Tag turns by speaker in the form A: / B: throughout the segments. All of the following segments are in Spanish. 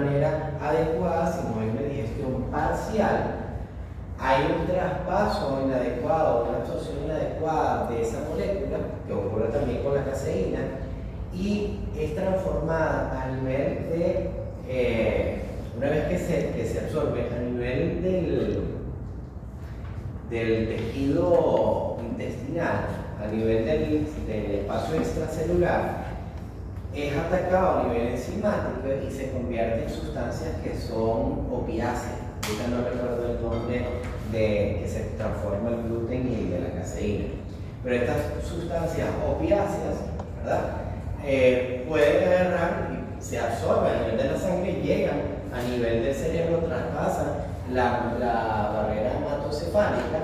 A: manera adecuada, si no hay una digestión parcial, hay un traspaso inadecuado, una absorción inadecuada de esa molécula, que ocurre también con la caseína, y es transformada a nivel de, una vez que se absorbe a nivel del tejido intestinal, a nivel del espacio extracelular, es atacado a nivel enzimático y se convierte en sustancias que son opiáceas. Ahorita no recuerdo el nombre de que se transforma el gluten y de la caseína. Pero estas sustancias opiáceas, ¿verdad? Pueden agarrar y se absorben a nivel de la sangre, llegan a nivel del cerebro, traspasan la barrera hematocefálica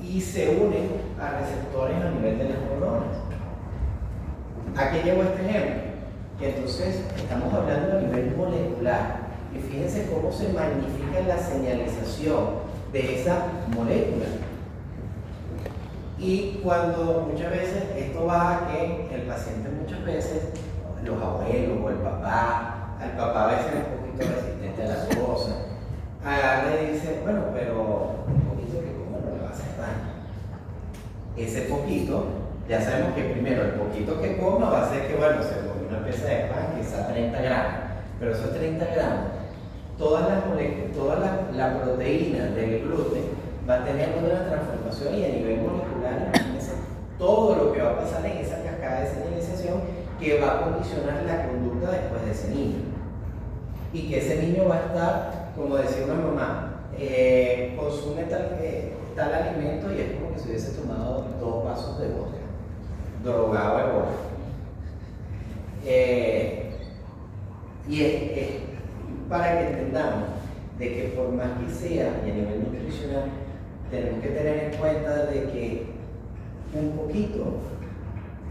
A: y se unen a receptores a nivel de las neuronas. ¿A qué llevo este ejemplo? Que entonces estamos hablando a nivel molecular y fíjense cómo se magnifica la señalización de esa molécula. Y cuando muchas veces esto va a que el paciente muchas veces, los abuelos o el papá, al papá a veces es un poquito resistente a las cosas, agarra y dice, bueno, pero un poquito que como no le va a hacer daño. Ese poquito, ya sabemos que primero el poquito que coma va a ser que, bueno, se come una pieza de pan quizá 30 gramos, pero esos 30 gramos, todas las moléculas, la proteína del gluten va a tener una transformación y a nivel molecular, imagínense todo lo que va a pasar en esa cascada de señalización que va a condicionar la conducta después de ese niño. Y que ese niño va a estar, como decía una mamá, consume tal alimento y es como que se hubiese tomado 2 vasos de vodka, drogado de vodka. Y es para que entendamos de que por más que sea y a nivel nutricional, tenemos que tener en cuenta de que un poquito,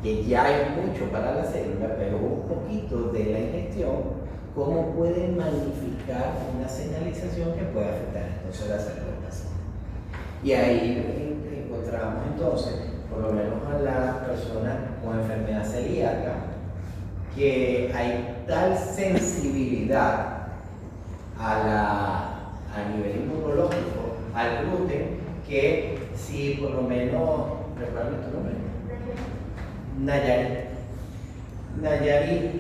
A: que ya es mucho para la célula, pero un poquito de la ingestión, cómo puede magnificar una señalización que puede afectar entonces la salud del paciente. Y ahí encontramos entonces, por lo menos a las personas con enfermedad celíaca, que hay tal sensibilidad a nivel inmunológico al gluten que si por lo menos, recuérdame tu nombre, Nayarit,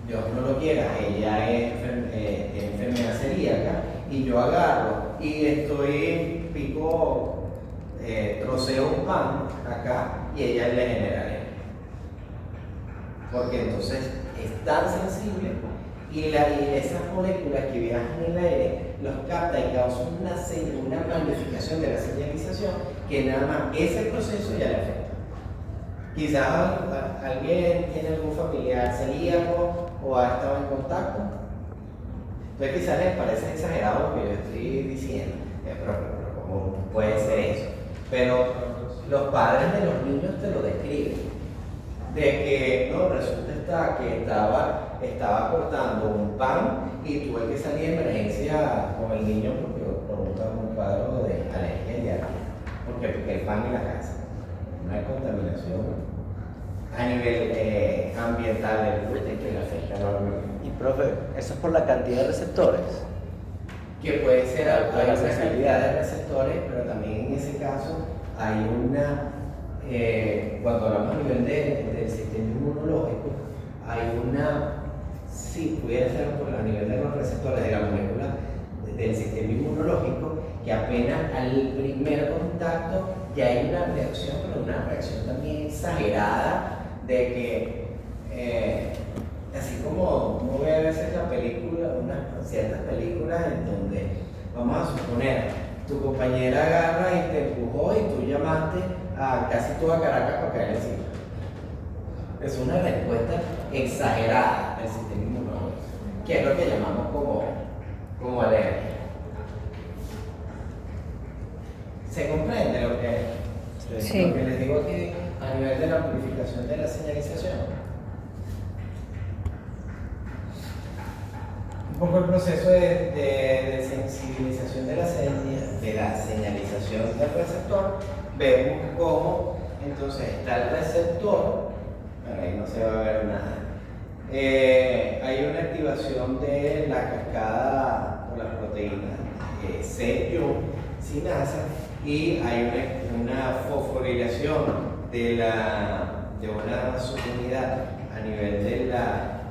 A: Dios no lo quiera, ella tiene enfermedad celíaca y yo agarro y troceo un pan acá y ella le genera alergia. Porque entonces es tan sensible y esas moléculas que viajan en el aire los capta y causa una magnificación de la señalización que nada más ese proceso ya le afecta. Quizás alguien tiene algún familiar celíaco o ha estado en contacto. Entonces quizás les parece exagerado lo que yo estoy diciendo, pero ¿cómo puede ser eso? Pero los padres de los niños te lo describen. De que no, resulta que estaba cortando un pan y tuve que salir de emergencia con el niño por un cuadro de alergia y diarrea. Porque el pan en la casa, una contaminación a nivel ambiental del gluten que le afecta enormemente.
B: Y profe, ¿eso es por la cantidad de receptores?
A: Que puede ser hay una cantidad de receptores, pero también en ese caso hay cuando hablamos a nivel del sistema inmunológico, sí, pudiera ser a nivel de los receptores de la molécula del sistema inmunológico, que apenas al primer contacto ya hay una reacción, pero una reacción también exagerada de que, así como uno ve a veces ciertas películas en donde, vamos a suponer, tu compañera agarra y te empujó y tú llamaste a casi toda Caracas para caer encima. Es una respuesta exagerada del sistema inmunológico, que es lo que llamamos como alergia. ¿Se comprende lo que les digo aquí a nivel de la amplificación de la señalización? Un poco el proceso de sensibilización de la señalización del receptor. Vemos cómo entonces está el receptor, bueno, ahí no se va a ver nada, hay una activación de la cascada por las proteínas C-YU, sinasa, y hay una fosforilación de una subunidad a nivel de la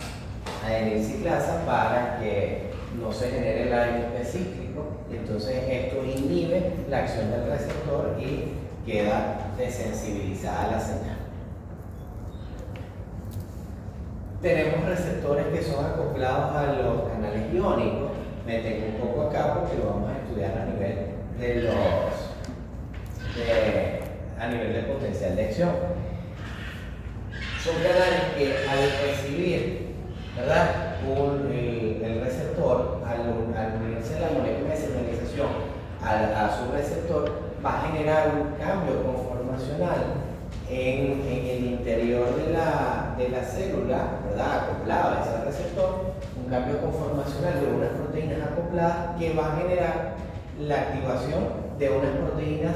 A: adenilciclasa para que no se genere el AMP cíclico. Entonces esto inhibe la acción del receptor y queda desensibilizada la señal. Tenemos receptores que son acoplados a los canales iónicos. Me tengo un poco acá porque lo vamos a estudiar a nivel a nivel de potencial de acción. Son canales que al recibir, ¿verdad?, el receptor, al unirse la molécula de señalización a su receptor, va a generar un cambio conformacional en el interior de la célula, ¿verdad?, acoplado a ese receptor, un cambio conformacional de unas proteínas acopladas que va a generar la activación de unas proteínas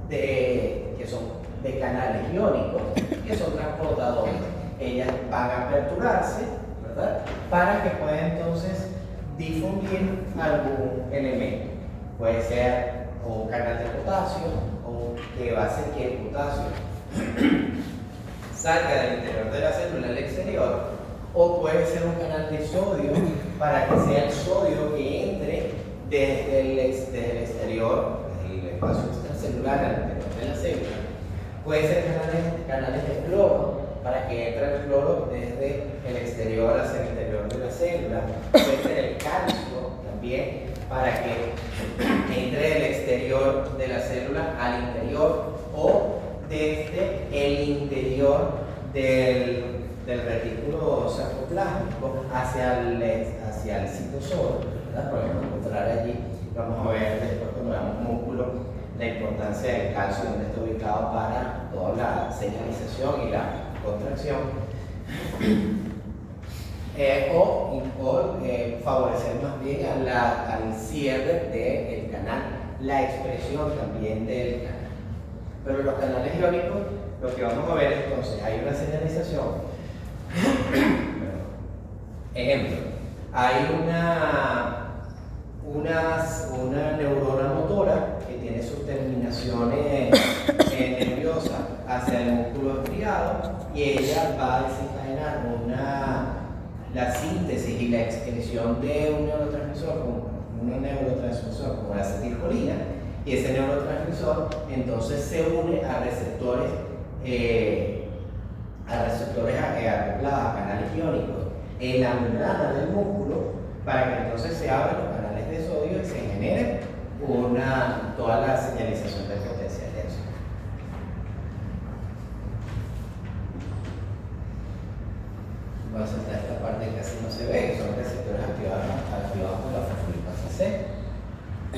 A: que son de canales iónicos, que son transportadores. Ellas van a aperturarse, ¿verdad?, para que pueda entonces difundir algún elemento. Puede ser un canal de potasio, o que va a hacer que el potasio salga del interior de la célula al exterior, o puede ser un canal de sodio para que sea el sodio que entre desde el exterior, desde el espacio extracelular al interior de la célula. Puede ser canales de cloro para que entre el cloro desde el exterior hacia el interior de la célula. Puede ser el calcio también para que entre del exterior de la célula al interior, o desde el interior del retículo sarcoplásmico hacia el citosol, ¿verdad? Podemos encontrar allí, vamos a ver después cuando veamos músculo, la importancia del calcio, donde está ubicado para toda la señalización y la contracción, o favorecer más bien al cierre del canal, la expresión también del canal. Pero los canales iónicos, lo que vamos a ver entonces, hay una señalización. Ejemplo, hay una neurona motora que tiene sus terminaciones nerviosas hacia el músculo estriado, y ella va a desencadenar la síntesis y la excreción de un neurotransmisor como la acetilcolina, y ese neurotransmisor entonces se une a receptores acoplados a canales iónicos en la membrana del músculo, para que entonces se abran los canales de sodio y se genere toda la señalización del potencial de acción. Voy a saltar esta parte que casi no se ve, que son receptores activados por la fosfolipasa C.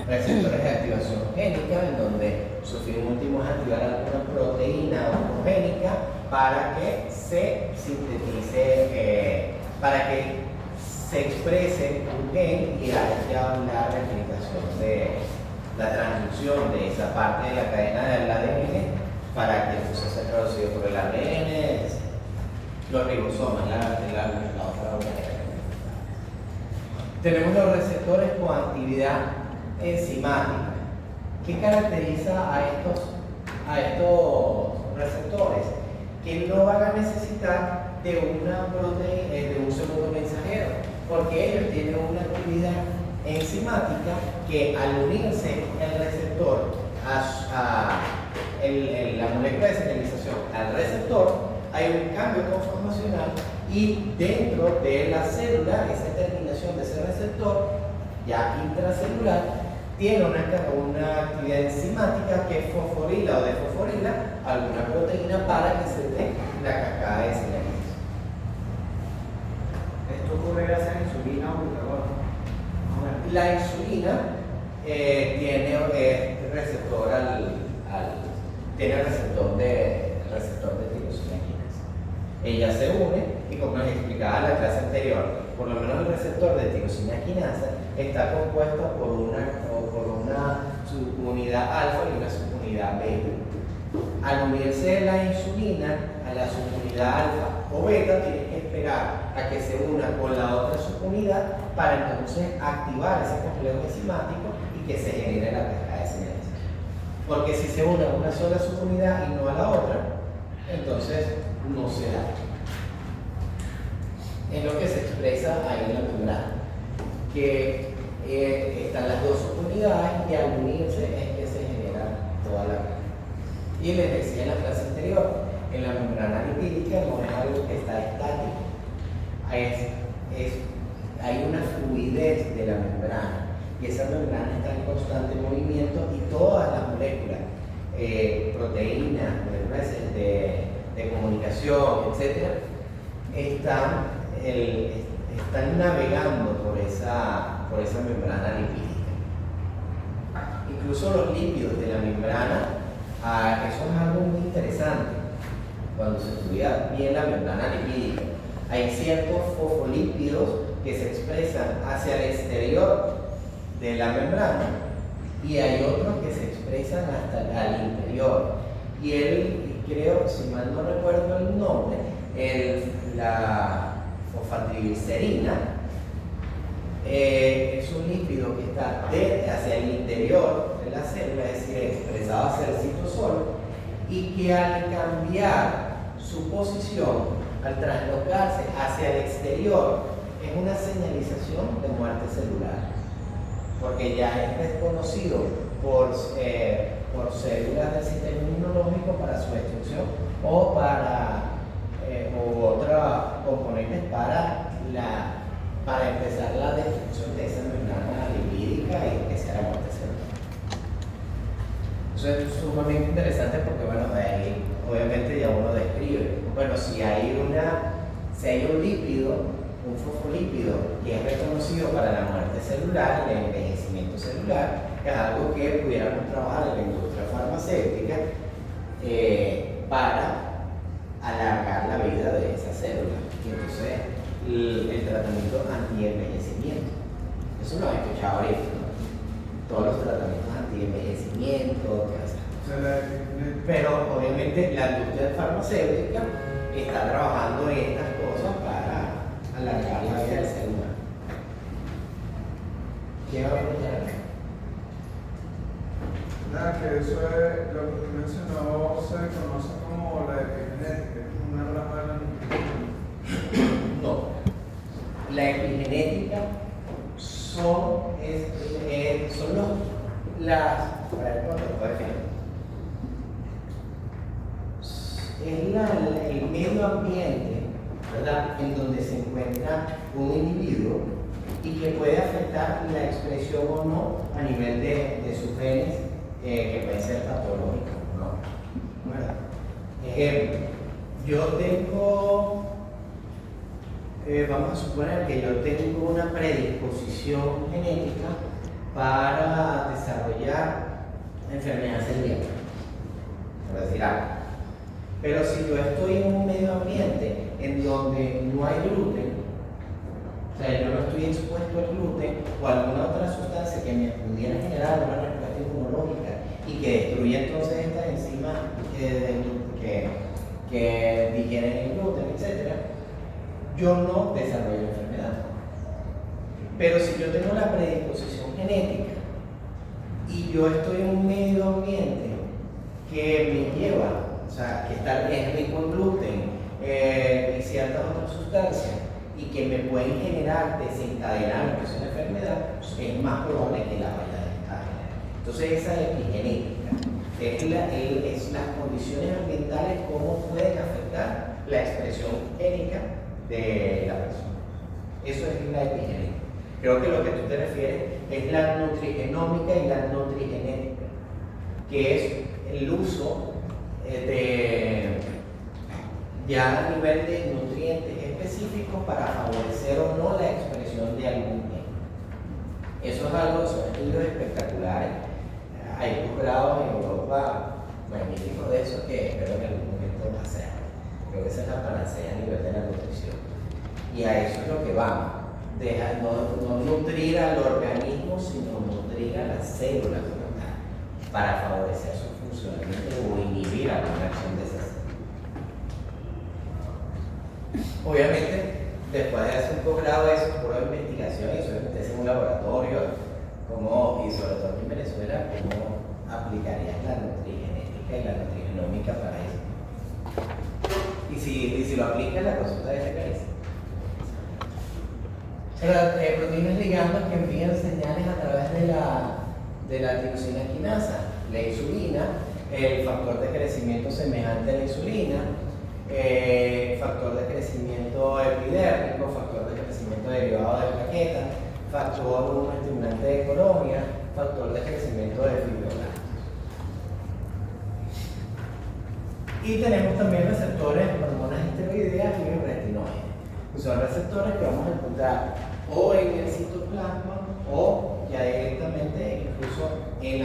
A: Receptores de activación génica, en donde su fin último es activar alguna proteína oncogénica para que se sintetice, para que se exprese un gen y haya una replicación de la transducción de esa parte de la cadena del ADN para que entonces sea traducido por el ARN, los ribosomas, la otra organela. Tenemos los receptores con actividad enzimática. ¿Qué caracteriza a estos receptores? Que no van a necesitar de una proteína, de un segundo mensajero, porque ellos tienen una actividad enzimática que al unirse el receptor la molécula de señalización al receptor, hay un cambio conformacional, y dentro de la célula, esa terminación de ese receptor ya intracelular tiene una actividad enzimática que fosforila o desfosforila alguna proteína para que se dé la cascada de señalización.
C: ¿Esto ocurre gracias a la insulina o glucagón?
A: La insulina tiene receptor receptor de tirosina quinasa. Ella se une, y como les explicaba en la clase anterior, por lo menos el receptor de tirosina quinasa está compuesto por una subunidad alfa y una subunidad beta. Al unirse la insulina a la subunidad alfa o beta, tiene que esperar a que se una con la otra subunidad para entonces activar ese complejo enzimático y que se genere la cascada de señalización. Porque si se une a una sola subunidad y no a la otra, entonces no se da. Es lo que se expresa ahí en la membrana, que están las dos subunidades y al unirse es que se genera toda la cadena. Y les decía en la clase anterior, en la membrana lipídica no es algo que está estático, hay una fluidez de la membrana y esa membrana está en constante movimiento y todas las moléculas, proteínas, moléculas de comunicación, etc., están navegando por esa membrana lipídica. Incluso los lípidos de la membrana, eso es algo muy interesante. Cuando se estudia bien la membrana lipídica, hay ciertos fosfolípidos que se expresan hacia el exterior de la membrana y hay otros que se expresan hasta al interior. Y creo, si mal no recuerdo el nombre, la fosfatriglicerina es un lípido que está hacia el interior de la célula, es decir, expresado hacia el citosol, y que al cambiar su posición, al traslocarse hacia el exterior, es una señalización de muerte celular, porque ya es desconocido por células del sistema inmunológico para su destrucción o u otros componentes para empezar la destrucción de esa membrana lipídica y que sea la muerte celular. Eso es sumamente interesante porque, bueno, de ahí obviamente ya uno describe, bueno, si hay un lípido, un fosfolípido que es reconocido para la muerte celular, el envejecimiento celular, es algo que pudiéramos trabajar en la industria farmacéutica para alargar la vida de esa célula. Y entonces el tratamiento anti-envejecimiento, eso lo he escuchado ahorita, ¿no? Todos los tratamientos anti-envejecimiento, todas esas cosas. Pero obviamente la industria farmacéutica está trabajando en estas cosas para alargar la vida del ser humano. ¿Quién va a preguntar?
D: Nada, que eso es, lo que mencionó se conoce como la epigenética, es una rama de la nutrición.
A: No. La epigenética son las. A ver, ¿cómo te lo puedo definir? Es el medio ambiente, ¿verdad?, en donde se encuentra un individuo y que puede afectar la expresión o no a nivel de sus genes, que pueden ser patológicos, ¿no? ¿Verdad? Ejemplo, yo tengo, vamos a suponer que yo tengo una predisposición genética para desarrollar enfermedad celíaca, por decir algo. Pero si yo estoy en un medio ambiente en donde no hay gluten, o sea, yo no estoy expuesto al gluten o a alguna otra sustancia que me pudiera generar una respuesta inmunológica y que destruye entonces estas enzimas que digieren el gluten, etc., yo no desarrollo enfermedad. Pero si yo tengo la predisposición genética y yo estoy en un medio ambiente que me lleva, o sea, que es rico en gluten y ciertas otras sustancias y que me pueden desencadenar lo que es una enfermedad, es más probable que la vaya a generar. Entonces esa es epigenética, es las condiciones ambientales, cómo pueden afectar la expresión génica de la persona. Eso es la epigenética. Creo que lo que tú te refieres es la nutrigenómica y la nutrigenética, que es el uso ya a nivel de nutrientes específicos para favorecer o no la expresión de algún gen. Eso es algo, son estudios espectaculares. Hay posgrados en Europa magníficos de eso que espero que en algún momento va a ser. Creo que esa es la panacea a nivel de la nutrición. Y a eso es lo que vamos. No nutrir al organismo, sino nutrir a las células para favorecer su funcionamiento o inhibir alguna acción de esas células. Obviamente, después de hacer un posgrado de eso, pura investigación, y eso es en un laboratorio, y sobre todo aquí en Venezuela, cómo aplicarías la nutrigenética y la nutrigenómica para eso. Y si lo aplicas, la consulta de ese país. Proteínas ligandos que envían señales a través de la tirosina quinasa, la insulina, el factor de crecimiento semejante a la insulina, factor de crecimiento epidérmico, factor de crecimiento derivado de plaquetas, factor estimulante de colonia, factor de crecimiento de fibroblastos. Y tenemos también receptores de hormonas esteroideas y retinoides, que son receptores que vamos a encontrar o en el citoplasma o ya directamente incluso en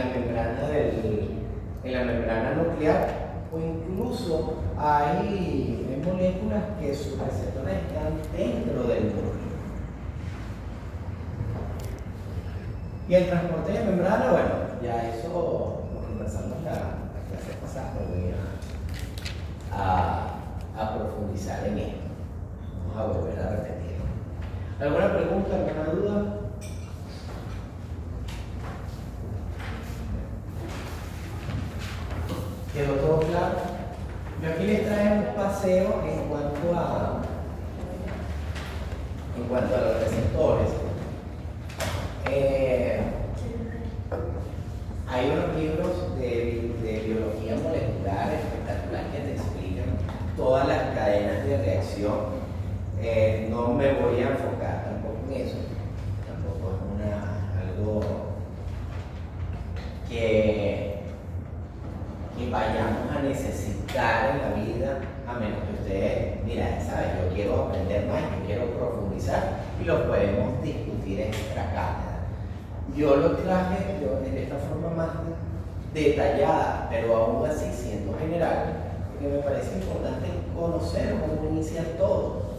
A: la membrana nuclear, o incluso hay moléculas que sus receptores están dentro del núcleo. Y el transporte de membrana, bueno, ya eso lo conversamos la clase pasada, pero voy a profundizar en esto. Vamos a volver a repetir. ¿Alguna pregunta, alguna duda? ¿Quedó todo claro? Yo aquí les traigo un paseo en cuanto a los receptores. Hay unos libros de biología molecular espectaculares que te explican todas las cadenas de reacción. No me voy a enfocar tampoco en eso, tampoco es algo que vayamos a necesitar en la vida, a menos que ustedes, mira, sabes, yo quiero aprender más, yo quiero profundizar, y lo podemos discutir extra cátedra. Yo lo traje de esta forma más detallada, pero aún así siendo general, porque me parece importante conocer cómo inicia todo.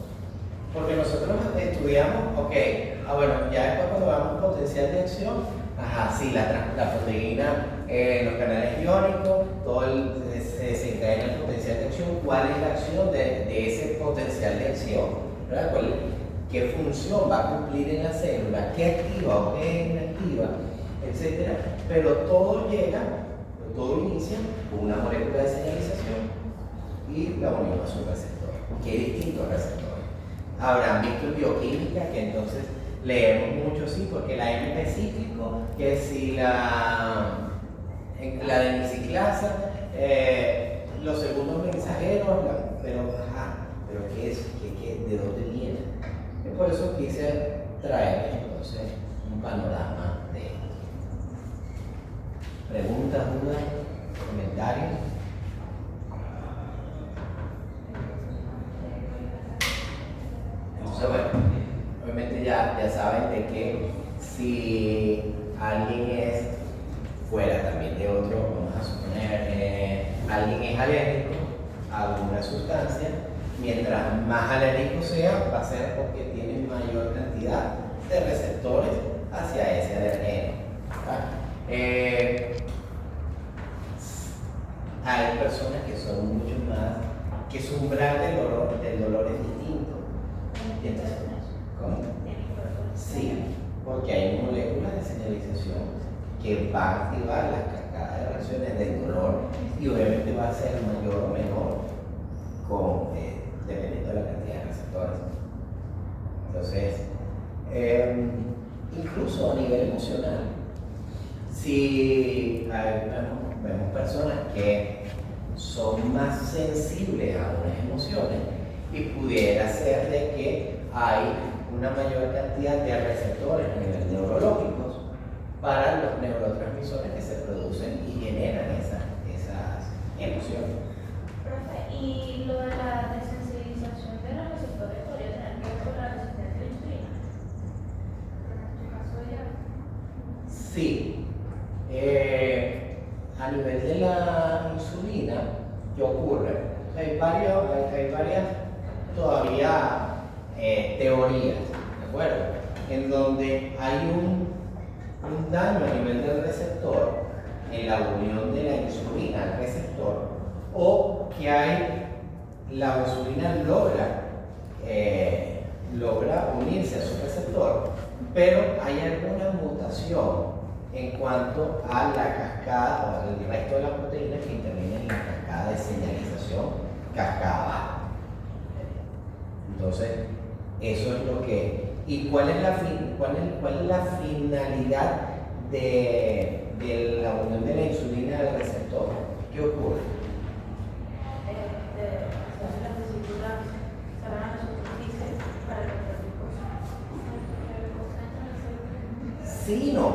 A: Porque nosotros estudiamos, bueno, ya después cuando veamos potencial de acción, sí, la proteína, los canales iónicos, se desencadena el potencial de acción. ¿Cuál es la acción de ese potencial de acción? ¿Verdad? ¿Qué función va a cumplir en la célula? ¿Qué activa o qué inactiva? Etcétera. Pero todo inicia con una molécula de señalización y la unimos a su receptor. ¿Qué distintos receptores? Habrán visto en bioquímica que entonces leemos mucho, sí, porque la MP cíclico, que si la deniciclasa, los segundos mensajeros, pero ¿qué es? ¿De dónde viene? Y por eso quise traer entonces un panorama de esto. ¿Preguntas, dudas, comentarios? Entonces, bueno, obviamente ya saben de que si alguien es fuera también de otro, vamos a suponer, alguien es alérgico a alguna sustancia, mientras más alérgico sea, va a ser porque tiene mayor cantidad de receptores hacia ese alergeno. Hay personas que son mucho más, que su umbral del dolor es distinto. ¿Y entonces cómo? Sí, porque hay moléculas de señalización que van a activar las cascadas de reacciones del dolor, y obviamente va a ser mayor o menor dependiendo de la cantidad de receptores. Entonces, incluso a nivel emocional, si vemos personas que son más sensibles a unas emociones, y pudiera ser de que hay una mayor cantidad de receptores a nivel neurológicos para los neurotransmisores que se producen y generan esas emociones.
E: Profe, ¿y lo de la desensibilización de los receptores podría tener que ver con la resistencia a la insulina? En este caso ya.
A: Sí. A nivel de la insulina, ¿qué ocurre? Hay varias todavía teorías, ¿de acuerdo? En donde hay un daño a nivel del receptor en la unión de la insulina al receptor, o que la insulina logra logra unirse a su receptor, pero hay alguna mutación en cuanto a la cascada o al resto de las proteínas que intervienen en la cascada de señalización cascada. Entonces, eso es lo que... ¿Y cuál es la finalidad de la unión de la insulina al receptor? ¿Qué ocurre?
E: Las vesículas se van a la superficie para la glucosa.
A: Sí, no.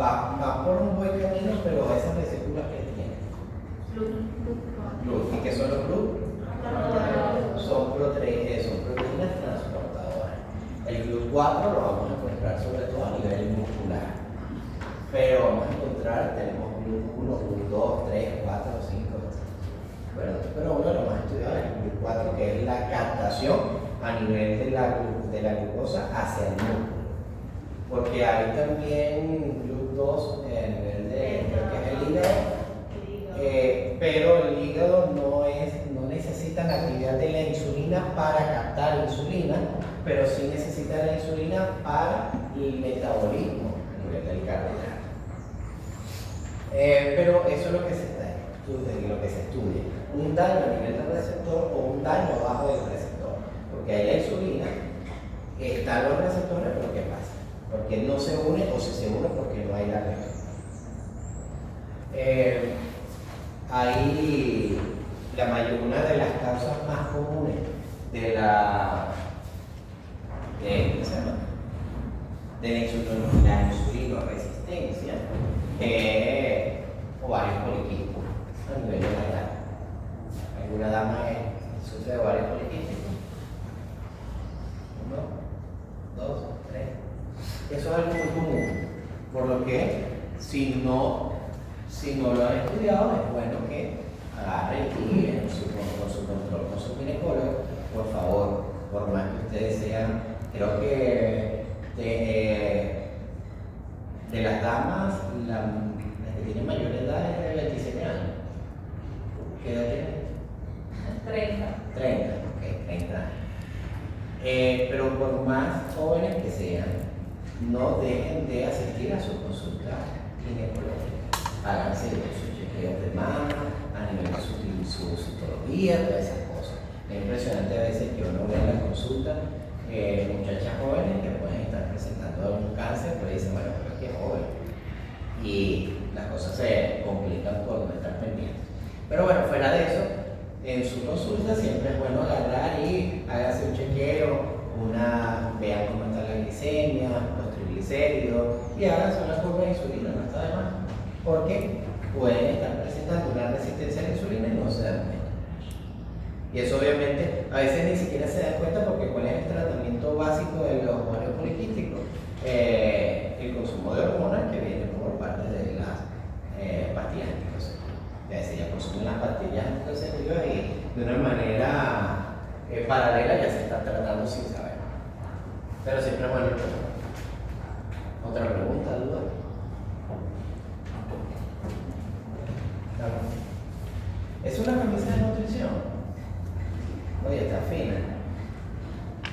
A: Va por un buen camino, pero esas vesículas que tienen. ¿Y qué son los GLUT? Son proteínas transportadoras. El GLUT4 lo vamos a encontrar sobre todo a nivel muscular. Pero vamos a encontrar, tenemos GLUT1, GLUT2, 3, 4, 5. Bueno, pero uno de los más estudiados es el GLUT4, que es la captación a nivel de la glucosa hacia el músculo. Porque hay también GLUT2 en el nivel de lo que es el hígado, pero el hígado no necesita la actividad de la insulina para captar insulina, pero sí necesita la insulina para el metabolismo a nivel del carbohidrato. Pero eso es lo que se estudia, un daño a nivel del receptor o un daño abajo del receptor, porque hay la insulina, están los receptores, pero ¿qué pasa? Porque no se une o si se une porque no hay la reacción. Hay una de las causas más comunes de la insulino resistencia ovarios poliquísticos a nivel de la edad. ¿Alguna dama sufre de ovarios poliquísticos? 1, 2, 3. Eso es algo muy común, por lo que si no lo han estudiado, es bueno que agarren y con su control con su ginecólogo, por favor, por más que ustedes sean, creo que de las damas, las que tienen mayor edad es de 27 años. ¿Qué edad tienen? 30, ok, 30 años. Pero por más jóvenes que sean, no dejen de asistir a su consulta ginecológica. Háganse sus chequeos de mama, a nivel de su citología, todas esas cosas. Es impresionante a veces que uno ve en la consulta muchachas jóvenes que pueden estar presentando un cáncer, pero dicen, bueno, pero es que es joven. Y las cosas se complican por no estar pendientes. Pero bueno, fuera de eso, en su consulta siempre es bueno agarrar y hágase un chequeo, vean cómo está la glicemia, los triglicéridos y háganse una curva de insulina, no está de más. Porque pueden estar presentando una resistencia a la insulina y no se dan cuenta. Y eso obviamente a veces ni siquiera se dan cuenta porque ¿cuál es el tratamiento básico de los ovarios poliquísticos? El consumo de hormonas que viene por parte de las pastillas anticonceptivas. Es decir, ya consumen las pastillas anticonceptivas y de una manera paralela ya se está tratando sin saber. Pero siempre es bueno. ¿Otra pregunta, duda? Es una camisa de nutrición. Oye, está fina.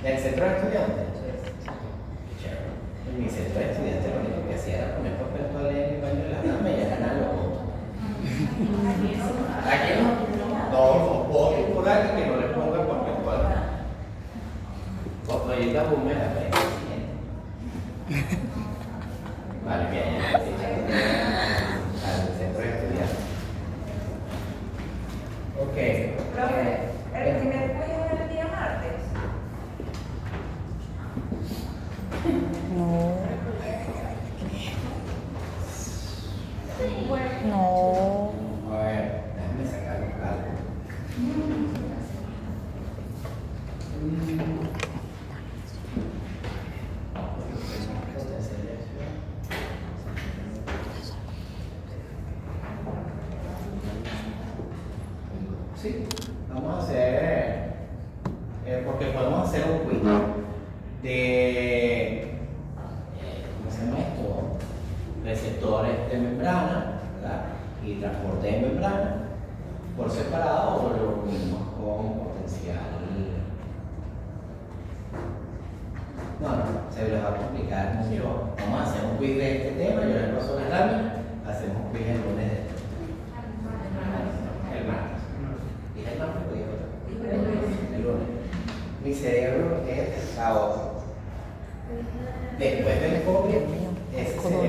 A: ¿Del centro de estudiantes? Chévere. En mi centro de estudiantes lo único que hacía era poner papel toalé en el baño de la dama y ya ganar los puntos. ¿Aquí no? No, voten por alguien que no le ponga papel toalé. Con toallitas húmedas, vale, bien, ya al centro de estudiantes. Ok.
F: Profe, ¿el primer cuello era el día martes?
G: No. No.
A: A ver, déjame sacar los cálculos. Sí, vamos a hacer, porque podemos hacer un quiz de, ¿cómo se llama esto? Receptores de membrana, ¿verdad? Y transporte de membrana por separado o lo unimos con potencial explicar mucho. Vamos a hacer un quiz de este tema, yo les paso las láminas, hacemos un quiz el lunes de este tema. El martes. ¿Dije el martes o dije otro? El lunes. Mi cerebro es caótico. Después del COVID, ese cerebro